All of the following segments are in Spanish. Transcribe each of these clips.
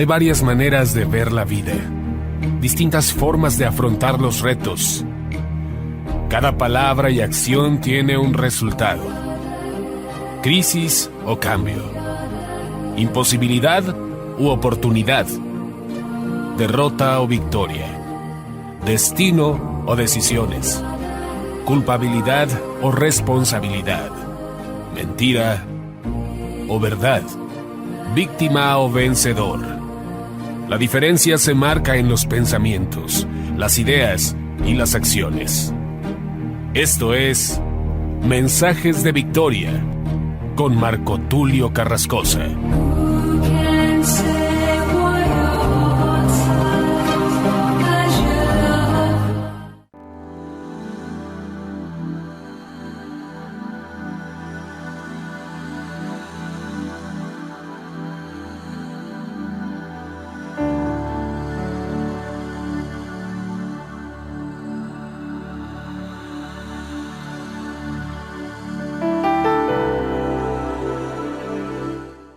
Hay varias maneras de ver la vida, distintas formas de afrontar los retos. Cada palabra y acción tiene un resultado. Crisis o cambio. Imposibilidad u oportunidad. Derrota o victoria. Destino o decisiones. Culpabilidad o responsabilidad. Mentira o verdad. Víctima o vencedor. La diferencia se marca en los pensamientos, las ideas y las acciones. Esto es Mensajes de Victoria con Marco Tulio Carrascosa.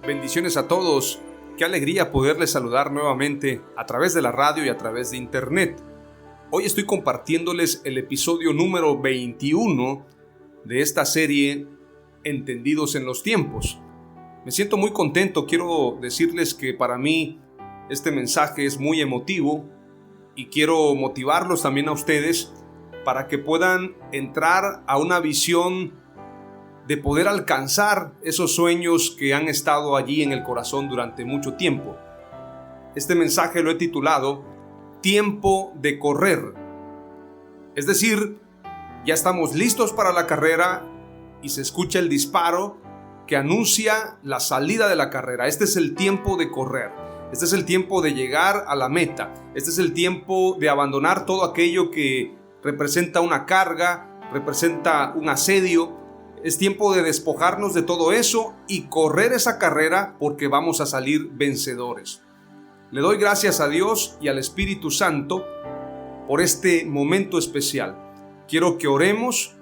Bendiciones a todos, qué alegría poderles saludar nuevamente a través de la radio y a través de internet. Hoy estoy compartiéndoles el episodio número 21 de esta serie Entendidos en los Tiempos. Me siento muy contento, quiero decirles que para mí este mensaje es muy emotivo y quiero motivarlos también a ustedes para que puedan entrar a una visión de poder alcanzar esos sueños que han estado allí en el corazón durante mucho tiempo. Este mensaje lo he titulado Tiempo de correr. Es decir, ya estamos listos para la carrera y se escucha el disparo que anuncia la salida de la carrera. Este es el tiempo de correr. Este es el tiempo de llegar a la meta. Este es el tiempo de abandonar todo aquello que representa una carga, representa un asedio. Es tiempo de despojarnos de todo eso y correr esa carrera porque vamos a salir vencedores. Le doy gracias a Dios y al Espíritu Santo por este momento especial. Quiero que oremos,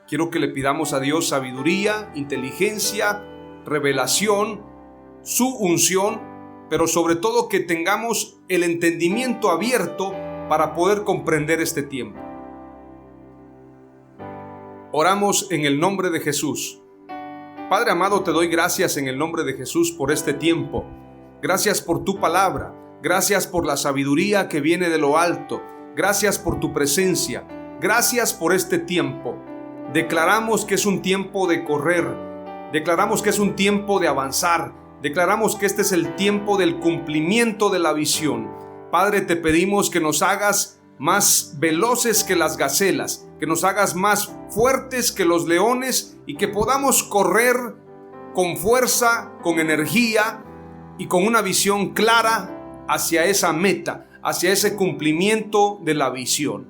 quiero que le pidamos a Dios sabiduría, inteligencia, revelación, su unción, pero sobre todo que tengamos el entendimiento abierto para poder comprender este tiempo. Oramos en el nombre de Jesús. Padre amado, te doy gracias en el nombre de Jesús por este tiempo. Gracias por tu palabra. Gracias por la sabiduría que viene de lo alto. Gracias por tu presencia. Gracias por este tiempo. Declaramos que es un tiempo de correr. Declaramos que es un tiempo de avanzar. Declaramos que este es el tiempo del cumplimiento de la visión. Padre, te pedimos que nos hagas más veloces que las gacelas, que nos hagas más fuertes que los leones y que podamos correr con fuerza, con energía y con una visión clara hacia esa meta, hacia ese cumplimiento de la visión.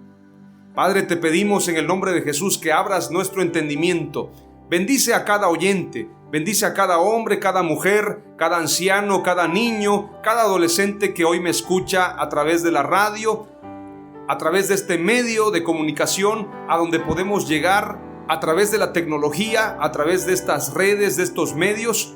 Padre, te pedimos en el nombre de Jesús que abras nuestro entendimiento. Bendice a cada oyente, bendice a cada hombre, cada mujer, cada anciano, cada niño, cada adolescente que hoy me escucha a través de la radio, a través de este medio de comunicación a donde podemos llegar a través de la tecnología, a través de estas redes, de estos medios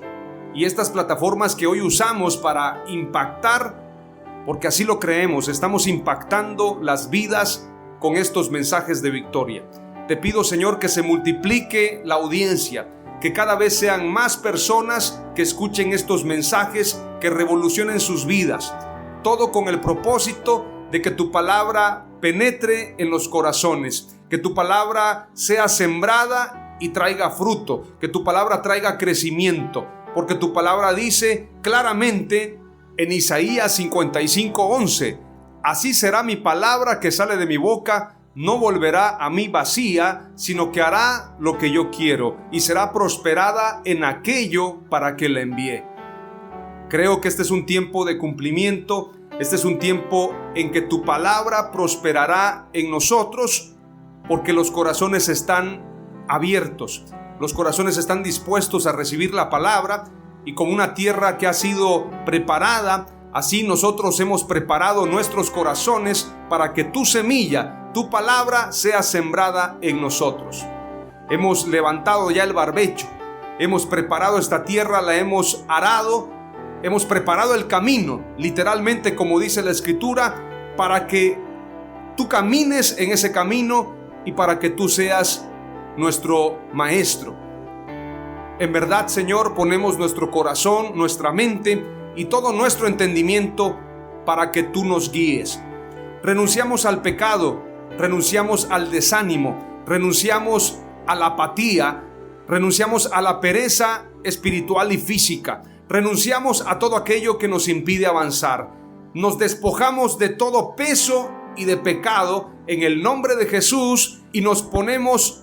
y estas plataformas que hoy usamos para impactar, porque así lo creemos, estamos impactando las vidas con estos mensajes de victoria. Te pido, Señor, que se multiplique la audiencia, que cada vez sean más personas que escuchen estos mensajes, que revolucionen sus vidas, todo con el propósito de que tu palabra penetre en los corazones, que tu palabra sea sembrada y traiga fruto, que tu palabra traiga crecimiento, porque tu palabra dice claramente en Isaías 55:11, así será mi palabra que sale de mi boca, no volverá a mí vacía, sino que hará lo que yo quiero y será prosperada en aquello para que la envié. Creo que este es un tiempo de cumplimiento. Este es un tiempo en que tu palabra prosperará en nosotros porque los corazones están abiertos, los corazones están dispuestos a recibir la palabra y como una tierra que ha sido preparada, así nosotros hemos preparado nuestros corazones para que tu semilla, tu palabra sea sembrada en nosotros. Hemos levantado ya el barbecho, hemos preparado esta tierra, la hemos arado hemos preparado el camino, literalmente como dice la Escritura, para que tú camines en ese camino y para que tú seas nuestro maestro. En verdad, Señor, ponemos nuestro corazón, nuestra mente y todo nuestro entendimiento para que tú nos guíes. Renunciamos al pecado, renunciamos al desánimo, renunciamos a la apatía, renunciamos a la pereza espiritual y física, renunciamos a todo aquello que nos impide avanzar. Nos despojamos de todo peso y de pecado en el nombre de Jesús y nos ponemos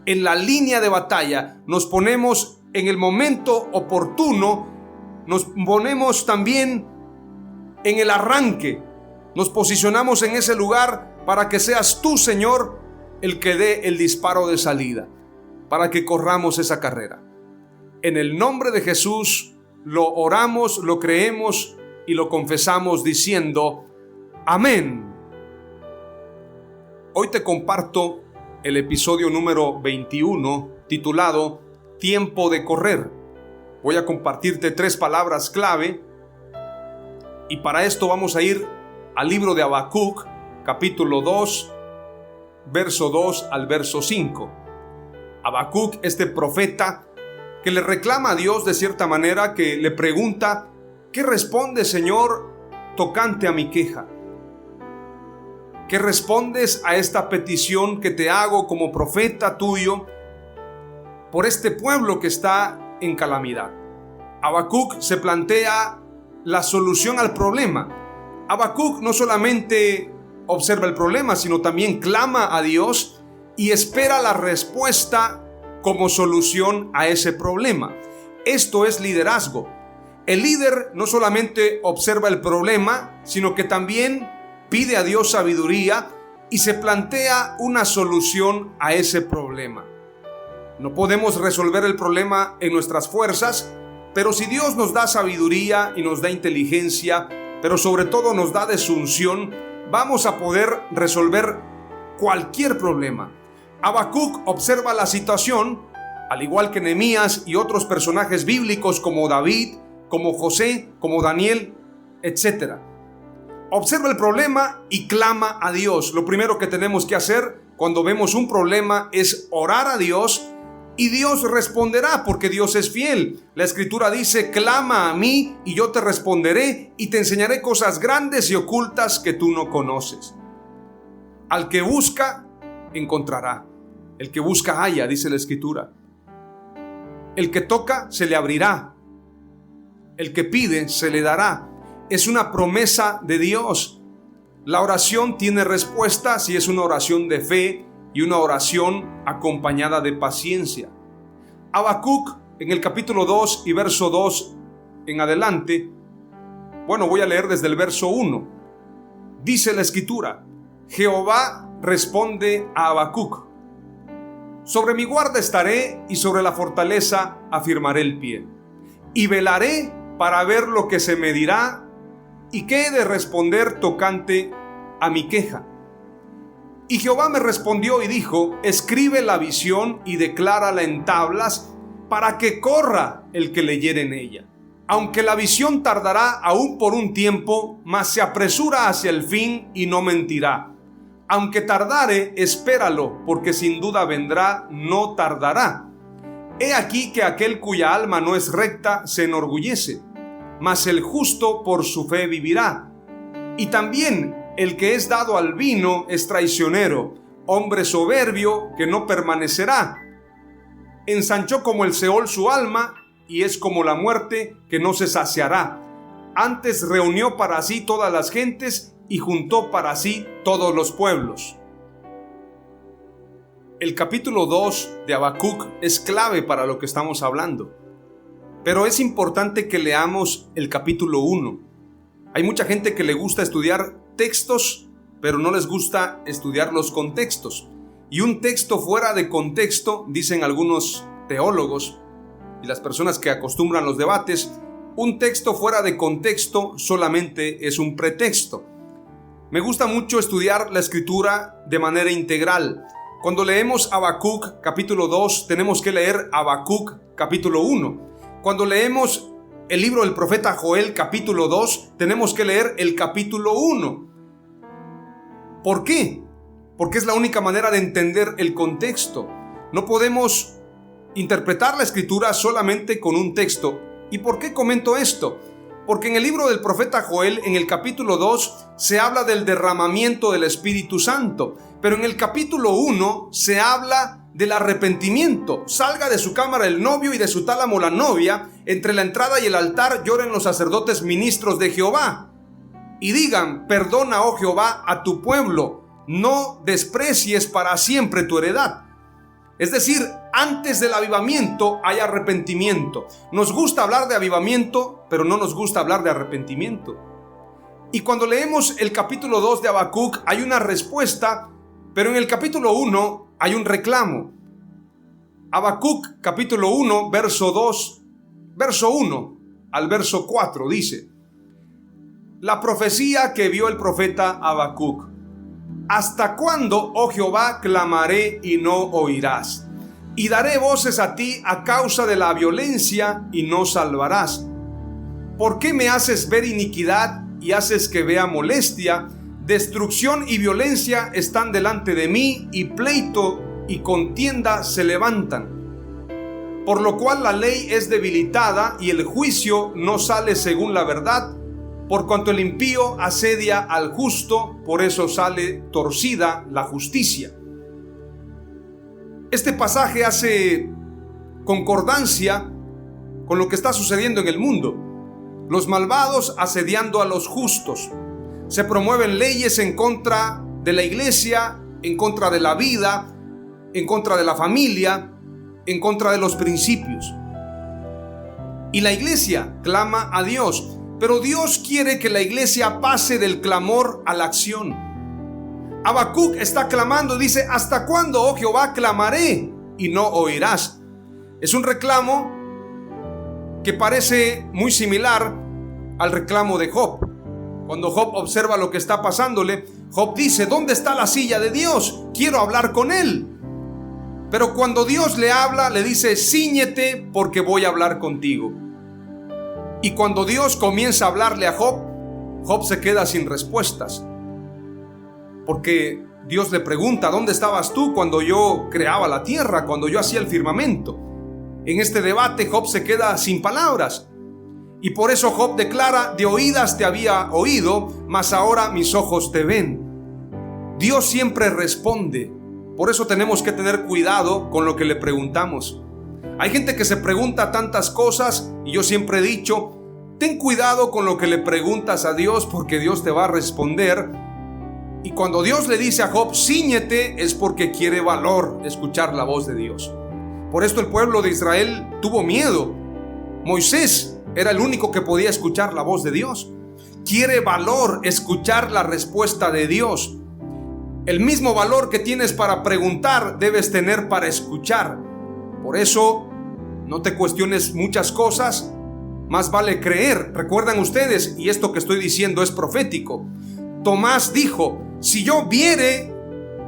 en la línea de batalla, nos ponemos en el momento oportuno, nos ponemos también en el arranque, nos posicionamos en ese lugar para que seas tú, Señor, el que dé el disparo de salida, para que corramos esa carrera. En el nombre de Jesús lo oramos, lo creemos y lo confesamos diciendo amén. Hoy te comparto el episodio número 21 titulado Tiempo de correr. Voy a compartirte 3 palabras clave y para esto vamos a ir al libro de Habacuc, capítulo 2, verso 2 al verso 5. Habacuc, este profeta que le reclama a Dios de cierta manera, que le pregunta: ¿qué responde, Señor, tocante a mi queja? ¿Qué respondes a esta petición que te hago como profeta tuyo por este pueblo que está en calamidad? Habacuc se plantea la solución al problema. Habacuc no solamente observa el problema, sino también clama a Dios y espera la respuesta como solución a ese problema. Esto es liderazgo. El líder no solamente observa el problema, sino que también pide a Dios sabiduría y se plantea una solución a ese problema. No podemos resolver el problema en nuestras fuerzas, pero si Dios nos da sabiduría y nos da inteligencia, pero sobre todo nos da de su unción, vamos a poder resolver cualquier problema. Habacuc observa la situación, al igual que Nehemías y otros personajes bíblicos como David, como José, como Daniel, etc. Observa el problema y clama a Dios. Lo primero que tenemos que hacer cuando vemos un problema es orar a Dios y Dios responderá porque Dios es fiel. La Escritura dice: clama a mí y yo te responderé y te enseñaré cosas grandes y ocultas que tú no conoces. Al que busca, encontrará. El que busca, halla, dice la Escritura. El que toca, se le abrirá. El que pide, se le dará. Es una promesa de Dios. La oración tiene respuesta si es una oración de fe y una oración acompañada de paciencia. Habacuc, en el capítulo 2 y verso 2 en adelante, voy a leer desde el verso 1. Dice la Escritura: Jehová responde a Habacuc: sobre mi guarda estaré y sobre la fortaleza afirmaré el pie. Y velaré para ver lo que se me dirá y qué he de responder tocante a mi queja. Y Jehová me respondió y dijo: escribe la visión y declárala en tablas para que corra el que leyere en ella. Aunque la visión tardará aún por un tiempo, mas se apresura hacia el fin y no mentirá. Aunque tardare, espéralo, porque sin duda vendrá, no tardará. He aquí que aquel cuya alma no es recta se enorgullece, mas el justo por su fe vivirá. Y también el que es dado al vino es traicionero, hombre soberbio que no permanecerá. Ensanchó como el Seol su alma, y es como la muerte que no se saciará. Antes reunió para sí todas las gentes, y juntó para sí todos los pueblos. El capítulo 2 de Habacuc es clave para lo que estamos hablando. Pero es importante que leamos el capítulo 1. Hay mucha gente que le gusta estudiar textos, pero no les gusta estudiar los contextos. Y un texto fuera de contexto, dicen algunos teólogos y las personas que acostumbran los debates, un texto fuera de contexto solamente es un pretexto. Me gusta mucho estudiar la Escritura de manera integral. Cuando leemos Habacuc capítulo 2, tenemos que leer Habacuc capítulo 1. Cuando leemos el libro del profeta Joel capítulo 2, tenemos que leer el capítulo 1. ¿Por qué? Porque es la única manera de entender el contexto. No podemos interpretar la escritura solamente con un texto. ¿Y por qué comento esto? Porque en el libro del profeta Joel, en el capítulo 2, se habla del derramamiento del Espíritu Santo. Pero en el capítulo 1 se habla del arrepentimiento. Salga de su cámara el novio y de su tálamo la novia. Entre la entrada y el altar lloren los sacerdotes ministros de Jehová. Y digan: perdona, oh Jehová, a tu pueblo. No desprecies para siempre tu heredad. Es decir, antes del avivamiento hay arrepentimiento. Nos gusta hablar de avivamiento, pero no nos gusta hablar de arrepentimiento. Y cuando leemos el capítulo 2 de Habacuc hay una respuesta, pero en el capítulo 1 hay un reclamo. Habacuc capítulo 1, verso 1 al verso 4 dice: la profecía que vio el profeta Habacuc. ¿Hasta cuándo, oh Jehová, clamaré y no oirás? Y daré voces a ti a causa de la violencia y no salvarás. ¿Por qué me haces ver iniquidad y haces que vea molestia? Destrucción y violencia están delante de mí, y pleito y contienda se levantan. Por lo cual la ley es debilitada y el juicio no sale según la verdad. Por cuanto el impío asedia al justo, por eso sale torcida la justicia. Este pasaje hace concordancia con lo que está sucediendo en el mundo. Los malvados asediando a los justos. Se promueven leyes en contra de la iglesia, en contra de la vida, en contra de la familia, en contra de los principios. Y la iglesia clama a Dios. Pero Dios quiere que la iglesia pase del clamor a la acción. Habacuc está clamando, dice: ¿hasta cuándo, oh Jehová, clamaré y no oirás? Es un reclamo que parece muy similar al reclamo de Job. Cuando Job observa lo que está pasándole, Job dice: ¿dónde está la silla de Dios? Quiero hablar con él. Pero cuando Dios le habla, le dice: cíñete porque voy a hablar contigo. Y cuando Dios comienza a hablarle a Job, Job se queda sin respuestas. Porque Dios le pregunta: ¿dónde estabas tú cuando yo creaba la tierra, cuando yo hacía el firmamento? En este debate Job se queda sin palabras. Y por eso Job declara: de oídas te había oído, mas ahora mis ojos te ven. Dios siempre responde. Por eso tenemos que tener cuidado con lo que le preguntamos. Hay gente que se pregunta tantas cosas y yo siempre he dicho: ten cuidado con lo que le preguntas a Dios, porque Dios te va a responder. Y cuando Dios le dice a Job: cíñete, es porque quiere valor escuchar la voz de Dios. Por esto el pueblo de Israel tuvo miedo. Moisés era el único que podía escuchar la voz de Dios. Quiere valor escuchar la respuesta de Dios. El mismo valor que tienes para preguntar debes tener para escuchar. Por eso no te cuestiones muchas cosas, más vale creer. Recuerdan ustedes, y esto que estoy diciendo es profético, Tomás dijo: si yo viere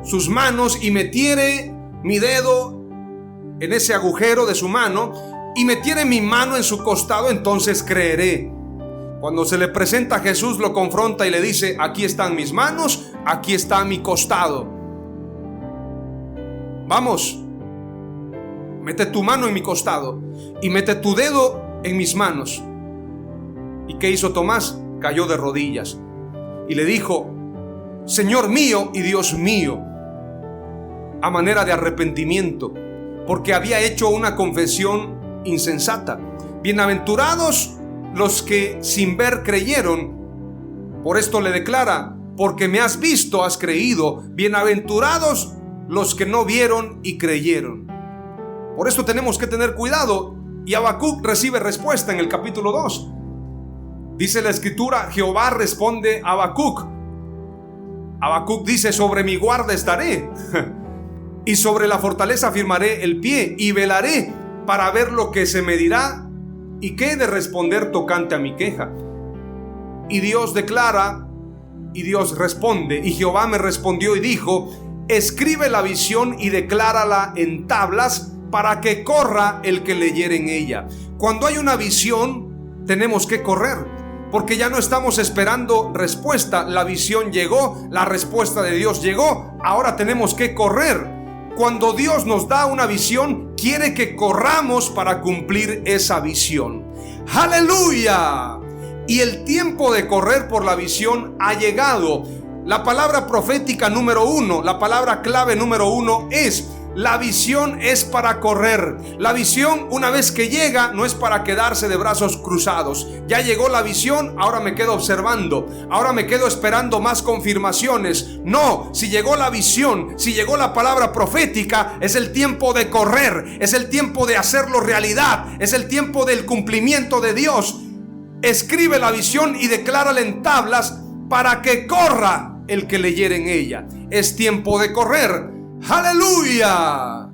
sus manos y metiere mi dedo en ese agujero de su mano y metiere mi mano en su costado, entonces creeré. Cuando se le presenta a Jesús, lo confronta y le dice: aquí están mis manos, aquí está mi costado. Vamos, mete tu mano en mi costado y mete tu dedo en mis manos. ¿Y qué hizo Tomás? Cayó de rodillas y le dijo: Señor mío y Dios mío, a manera de arrepentimiento, porque había hecho una confesión insensata. Bienaventurados los que sin ver creyeron. Por esto le declara: porque me has visto, has creído. Bienaventurados los que no vieron y creyeron. Por esto tenemos que tener cuidado. Y Habacuc recibe respuesta en el capítulo 2. Dice la escritura: Jehová responde a Habacuc. Habacuc dice: sobre mi guarda estaré y sobre la fortaleza firmaré el pie, y velaré para ver lo que se me dirá y qué he de responder tocante a mi queja. Y Dios declara, y Dios responde: y Jehová me respondió y dijo: escribe la visión y declárala en tablas, para que corra el que leyere en ella. Cuando hay una visión, tenemos que correr, porque ya no estamos esperando respuesta. La visión llegó, la respuesta de Dios llegó, ahora tenemos que correr. Cuando Dios nos da una visión, quiere que corramos para cumplir esa visión. ¡Aleluya! Y el tiempo de correr por la visión ha llegado. La palabra profética número 1, la palabra clave número 1 es: la visión es para correr. La visión, una vez que llega, no es para quedarse de brazos cruzados. Ya llegó la visión, ahora me quedo observando, ahora me quedo esperando más confirmaciones. No, si llegó la visión, si llegó la palabra profética, es el tiempo de correr, es el tiempo de hacerlo realidad, es el tiempo del cumplimiento de Dios. Escribe la visión y declárala en tablas para que corra el que leyere en ella. Es tiempo de correr. ¡Aleluya!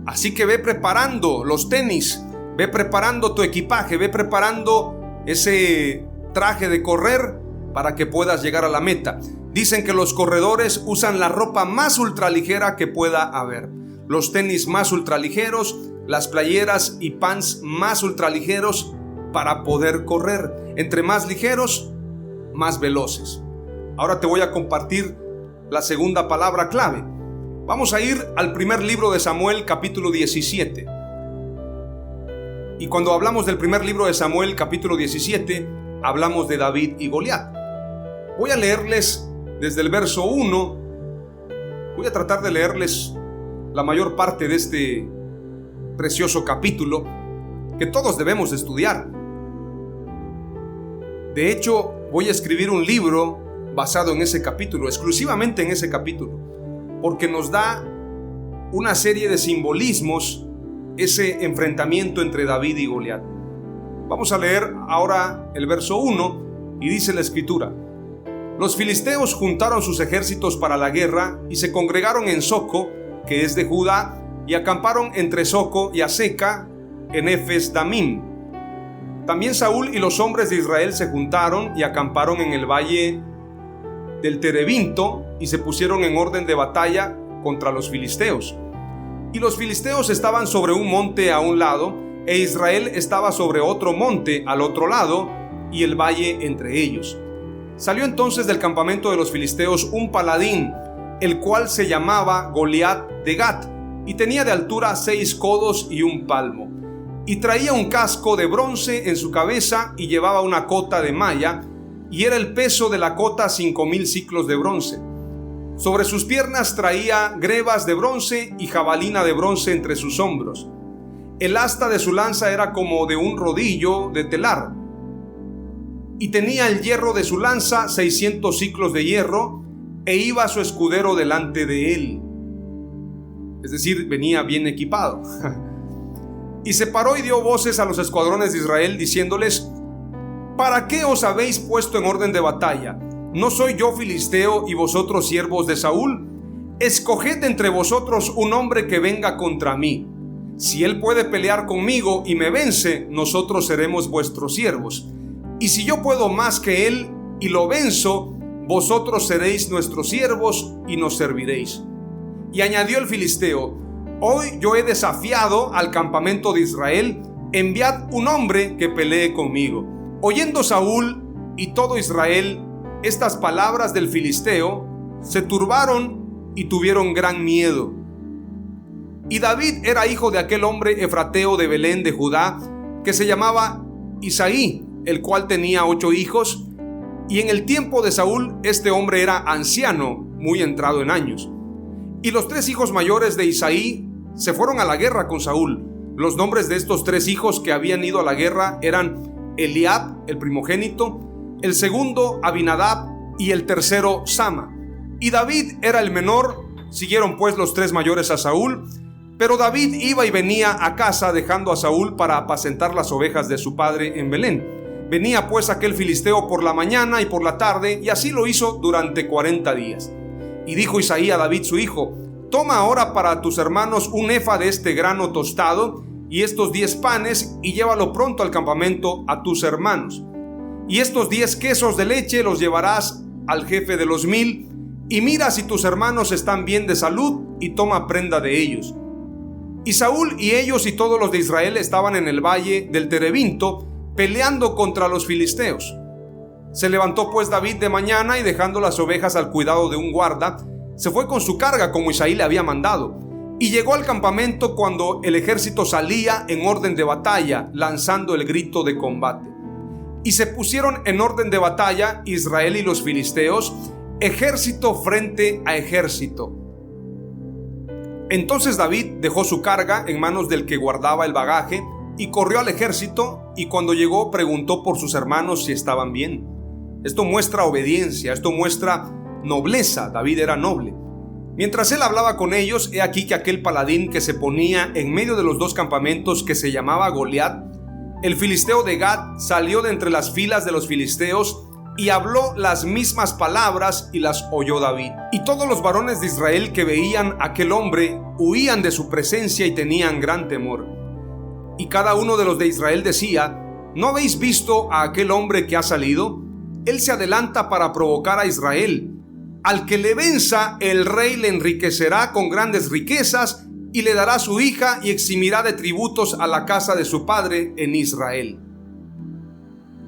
Así que ve preparando los tenis, ve preparando tu equipaje, ve preparando ese traje de correr para que puedas llegar a la meta. Dicen que los corredores usan la ropa más ultraligera que pueda haber. Los tenis más ultraligeros, las playeras y pants más ultraligeros para poder correr. Entre más ligeros, más veloces. Ahora te voy a compartir la segunda palabra clave. Vamos a ir al primer libro de Samuel, capítulo 17. Y cuando hablamos del primer libro de Samuel, capítulo 17, hablamos de David y Goliat. Voy a leerles desde el verso 1. Voy a tratar de leerles la mayor parte de este precioso capítulo que todos debemos de estudiar. De hecho, voy a escribir un libro basado en ese capítulo, exclusivamente en ese capítulo, porque nos da una serie de simbolismos, ese enfrentamiento entre David y Goliat. Vamos a leer ahora el verso 1 y dice la escritura: los filisteos juntaron sus ejércitos para la guerra y se congregaron en Soco, que es de Judá, y acamparon entre Soco y Aseca en Efes Damim. También Saúl y los hombres de Israel se juntaron y acamparon en el valle del Terebinto y se pusieron en orden de batalla contra los filisteos. Y los filisteos estaban sobre un monte a un lado, e Israel estaba sobre otro monte al otro lado, y el valle entre ellos. Salió entonces del campamento de los filisteos un paladín, el cual se llamaba Goliat de Gat, y tenía de altura 6 codos y 1 palmo. Y traía un casco de bronce en su cabeza y llevaba una cota de malla, y era el peso de la cota 5,000 siclos de bronce. Sobre sus piernas traía grebas de bronce y jabalina de bronce entre sus hombros. El asta de su lanza era como de un rodillo de telar, y tenía el hierro de su lanza 600 siclos de hierro, e iba su escudero delante de él. Es decir, venía bien equipado. Y se paró y dio voces a los escuadrones de Israel, diciéndoles: ¿para qué os habéis puesto en orden de batalla? ¿No soy yo filisteo y vosotros siervos de Saúl? Escoged entre vosotros un hombre que venga contra mí. Si él puede pelear conmigo y me vence, nosotros seremos vuestros siervos. Y si yo puedo más que él y lo venzo, vosotros seréis nuestros siervos y nos serviréis. Y añadió el filisteo: hoy yo he desafiado al campamento de Israel, enviad un hombre que pelee conmigo. Oyendo Saúl y todo Israel estas palabras del filisteo, se turbaron y tuvieron gran miedo. Y David era hijo de aquel hombre efrateo de Belén de Judá, que se llamaba Isaí, el cual tenía 8 hijos, y en el tiempo de Saúl este hombre era anciano, muy entrado en años. Y los 3 hijos mayores de Isaí se fueron a la guerra con Saúl. Los nombres de estos 3 hijos que habían ido a la guerra eran Eliab, el primogénito, el segundo Abinadab y el tercero Sama. Y David era el menor. Siguieron pues los 3 mayores a Saúl, pero David iba y venía a casa dejando a Saúl para apacentar las ovejas de su padre en Belén. Venía pues aquel filisteo por la mañana y por la tarde, y así lo hizo durante 40 días. Y dijo Isaí a David su hijo: toma ahora para tus hermanos un efa de este grano tostado y estos 10 panes, y llévalo pronto al campamento a tus hermanos. Y estos 10 quesos de leche los llevarás al jefe de los 1000, y mira si tus hermanos están bien de salud, y toma prenda de ellos. Y Saúl y ellos y todos los de Israel estaban en el valle del Terebinto peleando contra los filisteos. Se levantó pues David de mañana y dejando las ovejas al cuidado de un guarda, se fue con su carga como Isaí le había mandado. Y llegó al campamento cuando el ejército salía en orden de batalla, lanzando el grito de combate. Y se pusieron en orden de batalla Israel y los filisteos, ejército frente a ejército. Entonces David dejó su carga en manos del que guardaba el bagaje y corrió al ejército, y cuando llegó preguntó por sus hermanos si estaban bien. Esto muestra obediencia, esto muestra nobleza. David era noble. Mientras él hablaba con ellos, he aquí que aquel paladín que se ponía en medio de los dos campamentos, que se llamaba Goliat, el filisteo de Gat, salió de entre las filas de los filisteos y habló las mismas palabras, y las oyó David. Y todos los varones de Israel que veían a aquel hombre huían de su presencia y tenían gran temor. Y cada uno de los de Israel decía: ¿no habéis visto a aquel hombre que ha salido? Él se adelanta para provocar a Israel. Al que le venza, el rey le enriquecerá con grandes riquezas y le dará su hija y eximirá de tributos a la casa de su padre en Israel.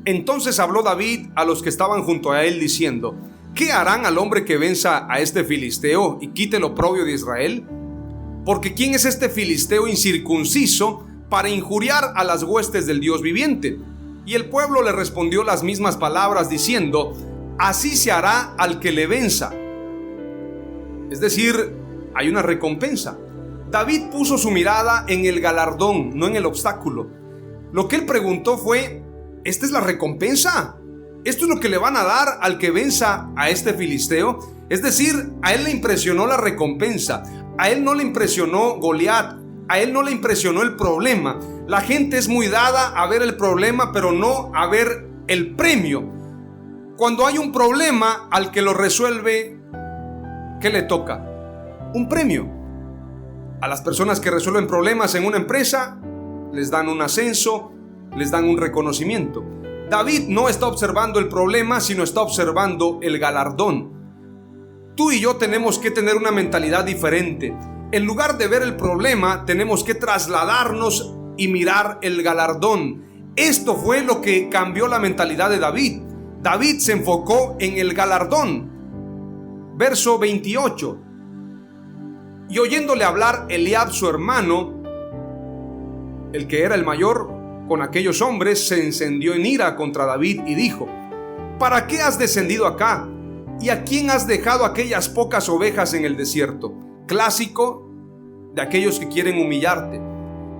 Entonces habló David a los que estaban junto a él diciendo: ¿qué harán al hombre que venza a este filisteo y quite el oprobio de Israel? Porque ¿quién es este filisteo incircunciso para injuriar a las huestes del Dios viviente? Y el pueblo le respondió las mismas palabras diciendo: así se hará al que le venza. Es decir, hay una recompensa. David puso su mirada en el galardón, no en el obstáculo. Lo que él preguntó fue: ¿esta es la recompensa? ¿Esto es lo que le van a dar al que venza a este filisteo? Es decir, a él le impresionó la recompensa. A él no le impresionó Goliat. A él no le impresionó el problema. La gente es muy dada a ver el problema, pero no a ver el premio. Cuando hay un problema, al que lo resuelve, ¿qué le toca? Un premio. A las personas que resuelven problemas en una empresa, les dan un ascenso, les dan un reconocimiento. David no está observando el problema, sino está observando el galardón. Tú y yo tenemos que tener una mentalidad diferente. En lugar de ver el problema, tenemos que trasladarnos y mirar el galardón. Esto fue lo que cambió la mentalidad de David. David se enfocó en el galardón. Verso 28. Y oyéndole hablar Eliab su hermano, el que era el mayor con aquellos hombres, se encendió en ira contra David y dijo: ¿para qué has descendido acá? ¿Y a quién has dejado aquellas pocas ovejas en el desierto? Clásico de aquellos que quieren humillarte.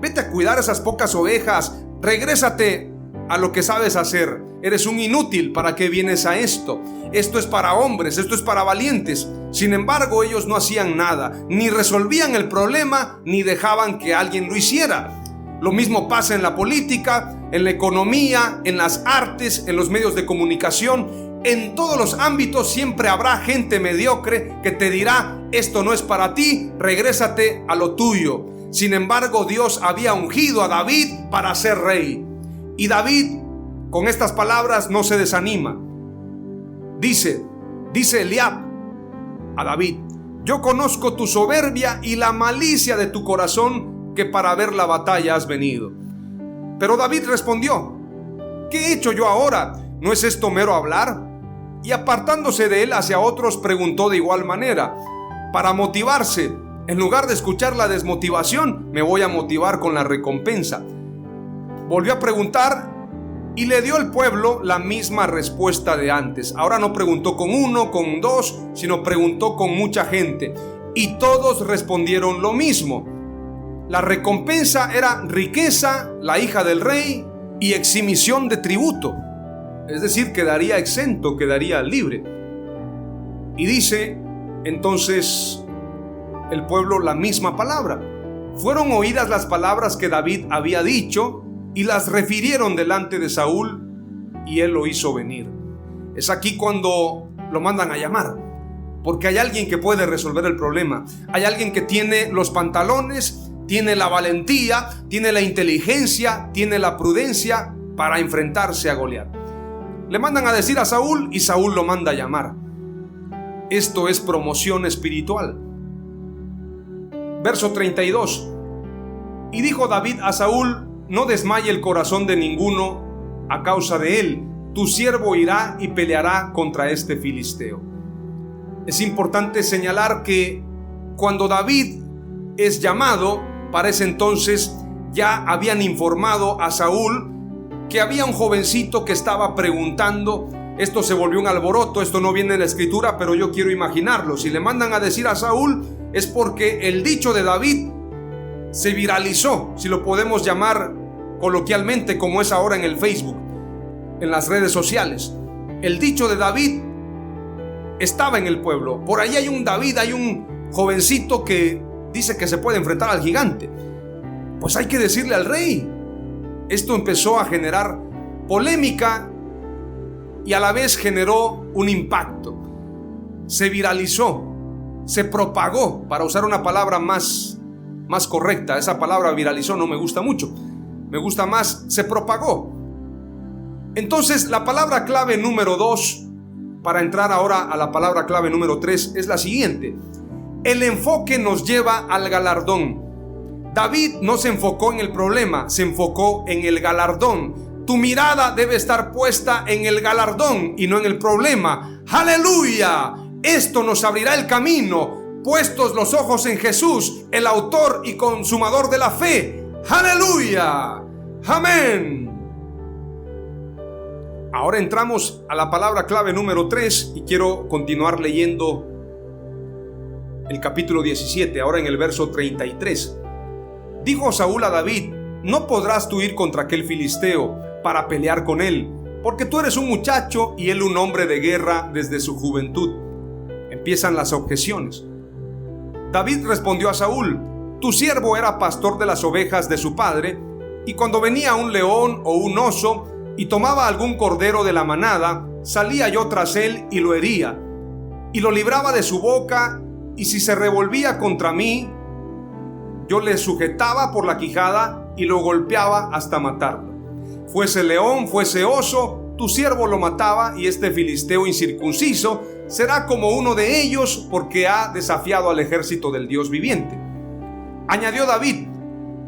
Vete a cuidar esas pocas ovejas, regrésate a lo que sabes hacer. Eres un inútil, ¿para qué vienes a esto? Esto es para hombres, esto es para valientes. Sin embargo, ellos no hacían nada, ni resolvían el problema, ni dejaban que alguien lo hiciera. Lo mismo pasa en la política, en la economía, en las artes, en los medios de comunicación. En todos los ámbitos siempre habrá gente mediocre que te dirá: esto no es para ti, regrésate a lo tuyo. Sin embargo, Dios había ungido a David para ser rey. Y David, con estas palabras, no se desanima. Dice Eliab a David: yo conozco tu soberbia y la malicia de tu corazón, que para ver la batalla has venido. Pero David respondió: ¿qué he hecho yo ahora? ¿No es esto mero hablar? Y apartándose de él hacia otros, preguntó de igual manera, para motivarse. En lugar de escuchar la desmotivación, me voy a motivar con la recompensa. Volvió a preguntar y le dio al pueblo la misma respuesta de antes. Ahora no preguntó con uno, con dos, sino preguntó con mucha gente. Y todos respondieron lo mismo. La recompensa era riqueza, la hija del rey, y eximisión de tributo. Es decir, quedaría exento, quedaría libre. Y dice entonces el pueblo la misma palabra. Fueron oídas las palabras que David había dicho y las refirieron delante de Saúl, y él lo hizo venir. Es aquí cuando lo mandan a llamar, porque hay alguien que puede resolver el problema. Hay alguien que tiene los pantalones, tiene la valentía, tiene la inteligencia, tiene la prudencia para enfrentarse a Goliat. Le mandan a decir a Saúl y Saúl lo manda a llamar. Esto es promoción espiritual. Verso 32. Y dijo David a Saúl: no desmaye el corazón de ninguno a causa de él. Tu siervo irá y peleará contra este filisteo. Es importante señalar que cuando David es llamado, para ese entonces ya habían informado a Saúl que había un jovencito que estaba preguntando. Esto se volvió un alboroto, esto no viene en la escritura, pero yo quiero imaginarlo. Si le mandan a decir a Saúl, es porque el dicho de David se viralizó, si lo podemos llamar coloquialmente, como es ahora en el Facebook, en las redes sociales. El dicho de David estaba en el pueblo. Por ahí hay un David, hay un jovencito que dice que se puede enfrentar al gigante. Pues hay que decirle al rey. Esto empezó a generar polémica y a la vez generó un impacto. Se viralizó, se propagó, para usar una palabra más correcta. Esa palabra viralizó no me gusta mucho, me gusta más se propagó. Entonces la palabra clave número 2, para entrar ahora a la palabra clave número 3, es la siguiente: el enfoque nos lleva al galardón. David no se enfocó en el problema, se enfocó en el galardón. Tu mirada debe estar puesta en el galardón y no en el problema. ¡Aleluya! Esto nos abrirá el camino, puestos los ojos en Jesús, el autor y consumador de la fe. ¡Aleluya! ¡Amén! Ahora entramos a la palabra clave número 3 y quiero continuar leyendo el capítulo 17, ahora en el verso 33. Dijo Saúl a David: no podrás tú ir contra aquel filisteo para pelear con él, porque tú eres un muchacho y él un hombre de guerra desde su juventud. Empiezan las objeciones. David respondió a Saúl: tu siervo era pastor de las ovejas de su padre, y cuando venía un león o un oso y tomaba algún cordero de la manada, salía yo tras él y lo hería, y lo libraba de su boca, y si se revolvía contra mí, yo le sujetaba por la quijada y lo golpeaba hasta matarlo. Fuese león, fuese oso, tu siervo lo mataba, y este filisteo incircunciso será como uno de ellos, porque ha desafiado al ejército del Dios viviente. Añadió David: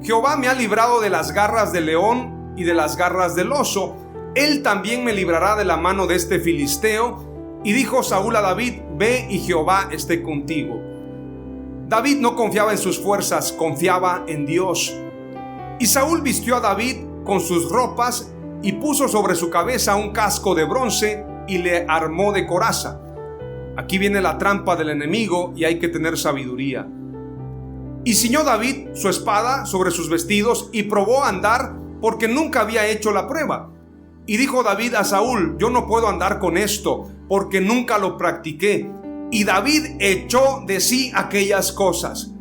Jehová me ha librado de las garras del león y de las garras del oso, él también me librará de la mano de este filisteo. Y dijo Saúl a David: ve y Jehová esté contigo. David no confiaba en sus fuerzas, confiaba en Dios. Y Saúl vistió a David con sus ropas y puso sobre su cabeza un casco de bronce y le armó de coraza. Aquí viene la trampa del enemigo y hay que tener sabiduría. Y ciñó David su espada sobre sus vestidos y probó a andar, porque nunca había hecho la prueba. Y dijo David a Saúl: yo no puedo andar con esto, porque nunca lo practiqué. Y David echó de sí aquellas cosas.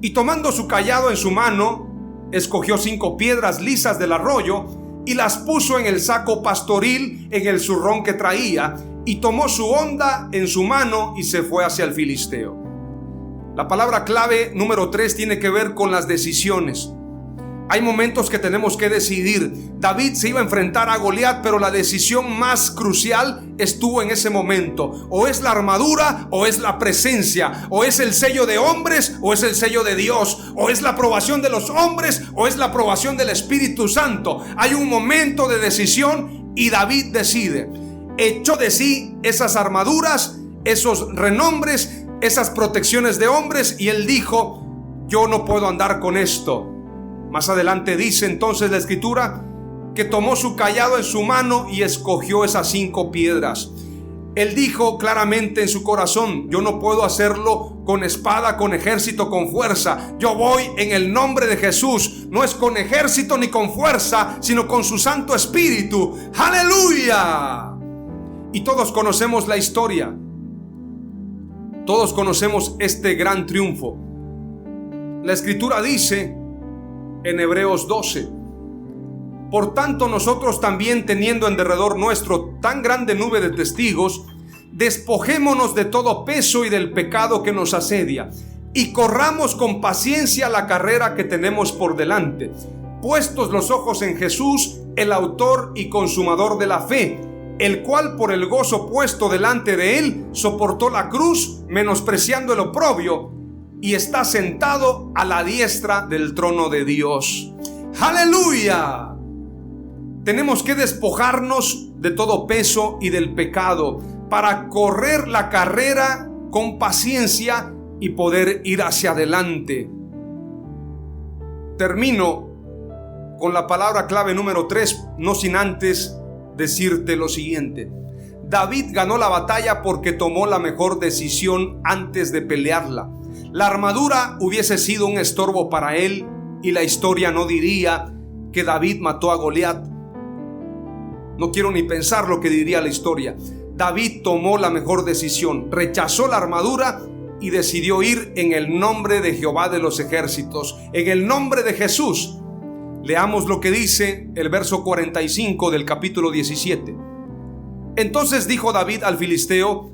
Y tomando su cayado en su mano, escogió 5 piedras lisas del arroyo y las puso en el saco pastoril, en el zurrón que traía, y tomó su honda en su mano y se fue hacia el filisteo. La palabra clave número 3 tiene que ver con las decisiones. Hay momentos que tenemos que decidir. David se iba a enfrentar a Goliat, pero la decisión más crucial estuvo en ese momento. O es la armadura o es la presencia. O es el sello de hombres o es el sello de Dios. O es la aprobación de los hombres o es la aprobación del Espíritu Santo. Hay un momento de decisión y David decide. Echó de sí esas armaduras, esos renombres, esas protecciones de hombres, y él dijo: yo no puedo andar con esto. Más adelante dice entonces la escritura que tomó su cayado en su mano y escogió esas 5 piedras. Él dijo claramente en su corazón: yo no puedo hacerlo con espada, con ejército, con fuerza. Yo voy en el nombre de Jesús. No es con ejército ni con fuerza, sino con su Santo Espíritu. ¡Aleluya! Y todos conocemos la historia. Todos conocemos este gran triunfo. La escritura dice en Hebreos 12: por tanto nosotros también, teniendo en derredor nuestro tan grande nube de testigos, despojémonos de todo peso y del pecado que nos asedia, y corramos con paciencia la carrera que tenemos por delante, puestos los ojos en Jesús, el autor y consumador de la fe, el cual por el gozo puesto delante de él soportó la cruz, menospreciando el oprobio, y está sentado a la diestra del trono de Dios. ¡Aleluya! Tenemos que despojarnos de todo peso y del pecado para correr la carrera con paciencia y poder ir hacia adelante. Termino con la palabra clave número 3, no sin antes decirte lo siguiente. David ganó la batalla porque tomó la mejor decisión antes de pelearla. La armadura hubiese sido un estorbo para él y la historia no diría que David mató a Goliat. No quiero ni pensar lo que diría la historia. David tomó la mejor decisión, rechazó la armadura y decidió ir en el nombre de Jehová de los ejércitos, en el nombre de Jesús. Leamos lo que dice el verso 45 del capítulo 17. Entonces dijo David al filisteo: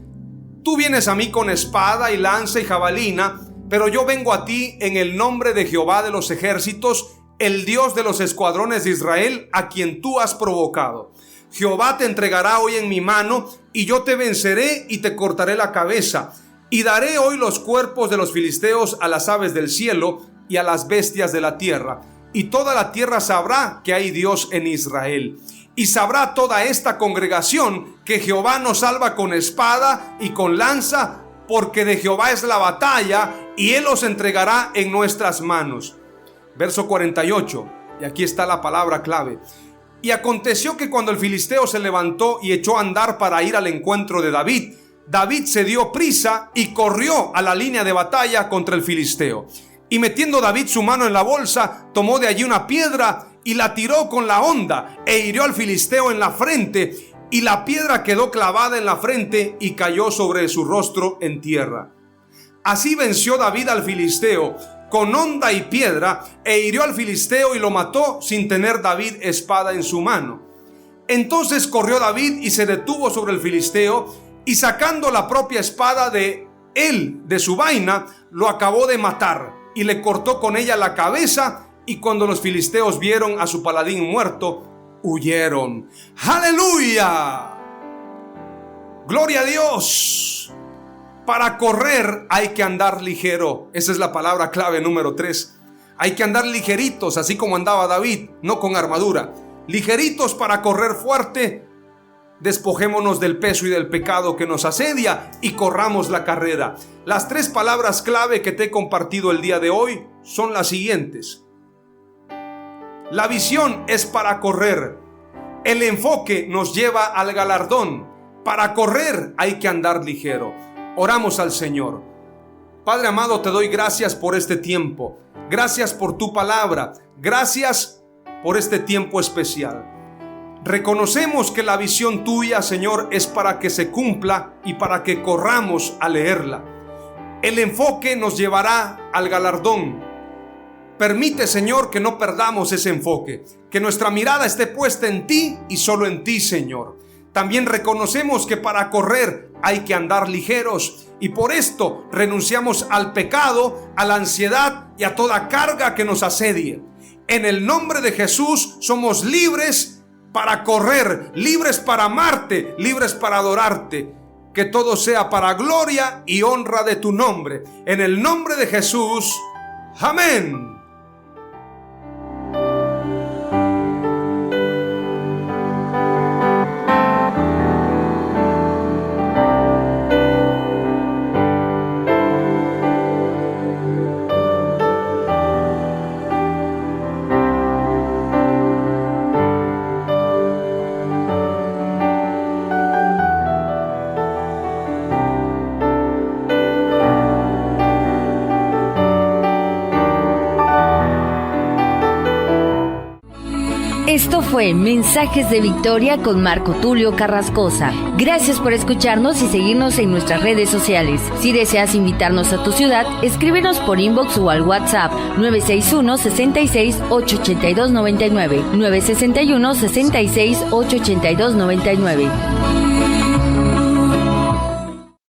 tú vienes a mí con espada y lanza y jabalina, pero yo vengo a ti en el nombre de Jehová de los ejércitos, el Dios de los escuadrones de Israel, a quien tú has provocado. Jehová te entregará hoy en mi mano, y yo te venceré y te cortaré la cabeza. Y daré hoy los cuerpos de los filisteos a las aves del cielo y a las bestias de la tierra. Y toda la tierra sabrá que hay Dios en Israel. Y sabrá toda esta congregación que Jehová nos salva con espada y con lanza, porque de Jehová es la batalla, y Él los entregará en nuestras manos. Verso 48, y aquí está la palabra clave. Y aconteció que cuando el filisteo se levantó y echó a andar para ir al encuentro de David, David se dio prisa y corrió a la línea de batalla contra el filisteo. Y metiendo David su mano en la bolsa, tomó de allí una piedra y la tiró con la honda e hirió al filisteo en la frente, y la piedra quedó clavada en la frente y cayó sobre su rostro en tierra. Así venció David al filisteo con honda y piedra, e hirió al filisteo y lo mató sin tener David espada en su mano. Entonces corrió David y se detuvo sobre el filisteo, y sacando la propia espada de él de su vaina, lo acabó de matar y le cortó con ella la cabeza. Y cuando los filisteos vieron a su paladín muerto, huyeron. ¡Aleluya! ¡Gloria a Dios! Para correr hay que andar ligero. Esa es la palabra clave número 3. Hay que andar ligeritos, así como andaba David, no con armadura. Ligeritos para correr fuerte. Despojémonos del peso y del pecado que nos asedia y corramos la carrera. Las 3 palabras clave que te he compartido el día de hoy son las siguientes. La visión es para correr. El enfoque nos lleva al galardón. Para correr hay que andar ligero. Oramos al Señor. Padre amado, te doy gracias por este tiempo. Gracias por tu palabra. Gracias por este tiempo especial. Reconocemos que la visión tuya, Señor, es para que se cumpla y para que corramos a leerla. El enfoque nos llevará al galardón. Permite, Señor, que no perdamos ese enfoque, que nuestra mirada esté puesta en ti y solo en ti, Señor. También reconocemos que para correr hay que andar ligeros, y por esto renunciamos al pecado, a la ansiedad y a toda carga que nos asedie. En el nombre de Jesús somos libres para correr, libres para amarte, libres para adorarte. Que todo sea para gloria y honra de tu nombre. En el nombre de Jesús. Amén. Esto fue Mensajes de Victoria con Marco Tulio Carrascosa. Gracias por escucharnos y seguirnos en nuestras redes sociales. Si deseas invitarnos a tu ciudad, escríbenos por inbox o al WhatsApp 961-66-882-99, 961-66-882-99.